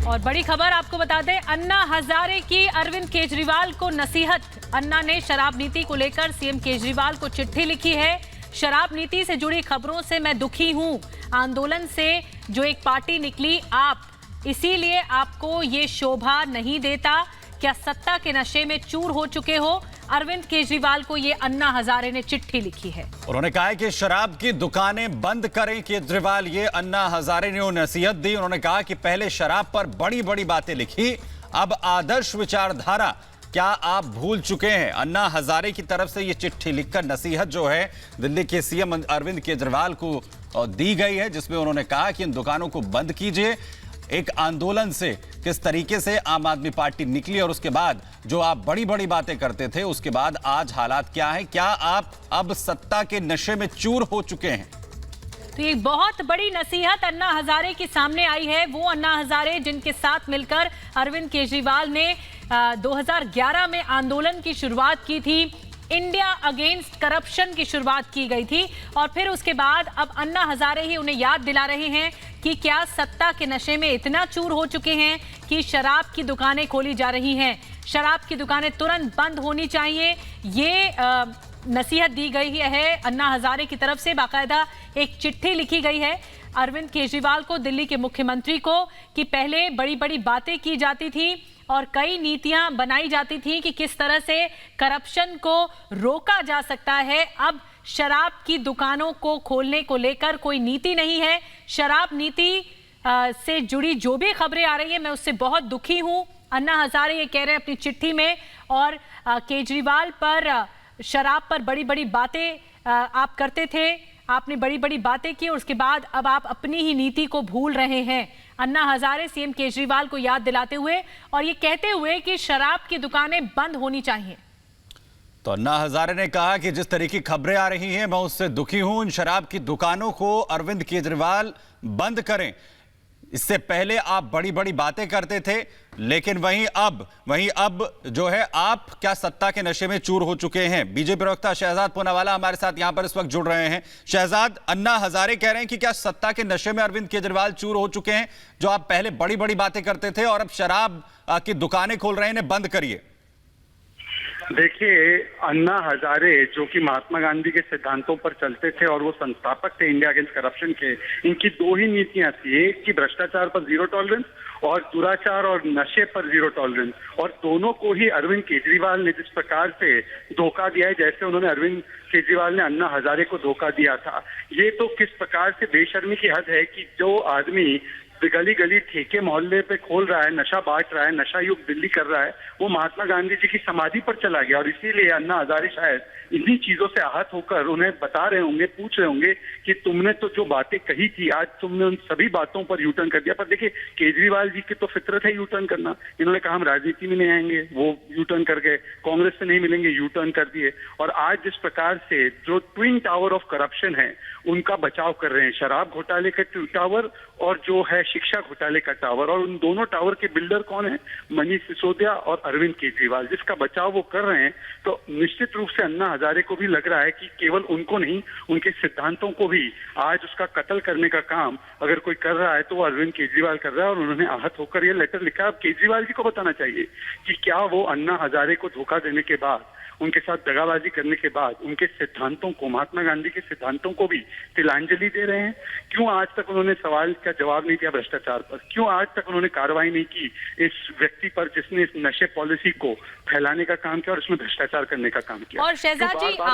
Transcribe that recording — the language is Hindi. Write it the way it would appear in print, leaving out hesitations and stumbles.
और बड़ी खबर आपको बता दें, अन्ना हजारे की अरविंद केजरीवाल को नसीहत। अन्ना ने शराब नीति को लेकर सीएम केजरीवाल को चिट्ठी लिखी है। शराब नीति से जुड़ी खबरों से मैं दुखी हूं। आंदोलन से जो एक पार्टी निकली आप, इसीलिए आपको ये शोभा नहीं देता। क्या सत्ता के नशे में चूर हो चुके हो? अरविंद केजरीवाल को ये अन्ना हजारे ने चिट्ठी लिखी है। उन्होंने कहा है कि शराब की दुकानें बंद करें केजरीवाल, ये अन्ना हजारे ने नसीहत दी। उन्होंने कहा कि पहले शराब पर बड़ी बड़ी बातें लिखी, अब आदर्श विचारधारा क्या आप भूल चुके हैं? अन्ना हजारे की तरफ से ये चिट्ठी लिखकर नसीहत जो है दिल्ली के सीएम अरविंद केजरीवाल को दी गई है, जिसमें उन्होंने कहा कि इन दुकानों को बंद कीजिए। एक आंदोलन से किस तरीके से आम आदमी पार्टी निकली और उसके बाद जो आप बड़ी बड़ी बातें करते थे, उसके बाद आज हालात क्या है? क्या आप अब सत्ता के नशे में चूर हो चुके हैं? तो ये बहुत बड़ी नसीहत अन्ना हजारे की सामने आई है। वो अन्ना हजारे जिनके साथ मिलकर अरविंद केजरीवाल ने 2011 में आंदोलन की शुरुआत की थी। इंडिया अगेंस्ट करप्शन की शुरुआत की गई थी और फिर उसके बाद अब अन्ना हजारे ही उन्हें याद दिला रहे हैं कि क्या सत्ता के नशे में इतना चूर हो चुके हैं कि शराब की दुकानें खोली जा रही हैं। शराब की दुकानें तुरंत बंद होनी चाहिए। ये नसीहत दी गई है अन्ना हजारे की तरफ से। बाकायदा एक चिट्ठी लिखी गई है अरविंद केजरीवाल को, दिल्ली के मुख्यमंत्री को, कि पहले बड़ी बड़ी बातें की जाती थी और कई नीतियां बनाई जाती थी कि किस तरह से करप्शन को रोका जा सकता है। अब शराब की दुकानों को खोलने को लेकर कोई नीति नहीं है। शराब नीति से जुड़ी जो भी खबरें आ रही है, मैं उससे बहुत दुखी हूं। अन्ना हजारे ये कह रहे हैं अपनी चिट्ठी में। और केजरीवाल पर शराब पर बड़ी बड़ी बातें आप करते थे, आपने बड़ी बड़ी बातें की और उसके बाद अब आप अपनी ही नीति को भूल रहे हैं। अन्ना हजारे सीएम केजरीवाल को याद दिलाते हुए और ये कहते हुए कि शराब की दुकानें बंद होनी चाहिए। तो अन्ना हजारे ने कहा कि जिस तरह की खबरें आ रही हैं, मैं उससे दुखी हूं। इन शराब की दुकानों को अरविंद केजरीवाल बंद करें। इससे पहले आप बड़ी बड़ी बातें करते थे, लेकिन वहीं अब जो है आप क्या सत्ता के नशे में चूर हो चुके हैं? बीजेपी प्रवक्ता शहजाद पूनावाला हमारे साथ यहां पर इस वक्त जुड़ रहे हैं। शहजाद, अन्ना हजारे कह रहे हैं कि क्या सत्ता के नशे में अरविंद केजरीवाल चूर हो चुके हैं? जो आप पहले बड़ी बड़ी बातें करते थे और अब शराब की दुकानें खोल रहे हैं, इन्हें बंद करिए। देखिए, अन्ना हजारे जो कि महात्मा गांधी के सिद्धांतों पर चलते थे और वो संस्थापक थे इंडिया अगेंस्ट करप्शन के, इनकी दो ही नीतियां थी। एक की भ्रष्टाचार पर जीरो टॉलरेंस और दुराचार और नशे पर जीरो टॉलरेंस। और दोनों को ही अरविंद केजरीवाल ने जिस प्रकार से धोखा दिया है, जैसे उन्होंने अरविंद केजरीवाल ने अन्ना हजारे को धोखा दिया था, ये तो किस प्रकार से बेशर्मी की हद है कि जो आदमी गली गली ठेके मोहल्ले पे खोल रहा है, नशा बांट रहा है, नशा युक्त दिल्ली कर रहा है, वो महात्मा गांधी जी की समाधि पर चला गया। और इसीलिए अन्ना हजारे शायद इन्हीं चीजों से आहत होकर उन्हें बता रहे होंगे, पूछ रहे होंगे कि तुमने तो जो बातें कही थी, आज तुमने उन सभी बातों पर यू टर्न कर दिया। पर देखिए, केजरीवाल जी की तो फितरत है यू टर्न करना। इन्होंने कहा हम राजनीति में नहीं आएंगे, वो यू टर्न कर गए। कांग्रेस से नहीं मिलेंगे, यू टर्न कर दिए। और आज जिस प्रकार से जो ट्विन टावर ऑफ करप्शन है, उनका बचाव कर रहे हैं। शराब घोटाले का टावर और जो है शिक्षा घोटाले का टावर, और उन दोनों टावर के बिल्डर कौन है? मनीष सिसोदिया और अरविंद केजरीवाल, जिसका बचाव वो कर रहे हैं। तो निश्चित रूप से अन्ना हजारे को भी लग रहा है कि केवल उनको नहीं, उनके सिद्धांतों को भी आज उसका कत्ल करने का काम अगर कोई कर रहा है तो वो अरविंद केजरीवाल कर रहा है। और उन्होंने आहत होकर ये लेटर लिखा। अब केजरीवाल जी को बताना चाहिए कि क्या वो अन्ना हजारे को धोखा देने के बाद, उनके साथ दगाबाजी करने के बाद, उनके सिद्धांतों को, महात्मा गांधी के सिद्धांतों को भी तिलांजलि दे रहे हैं? क्यों आज तक उन्होंने सवाल का जवाब नहीं दिया भ्रष्टाचार पर? क्यों आज तक उन्होंने कार्रवाई नहीं की इस व्यक्ति पर जिसने इस नशे पॉलिसी को फैलाने का काम किया और उसमें भ्रष्टाचार करने का काम किया? और शहजाद जी,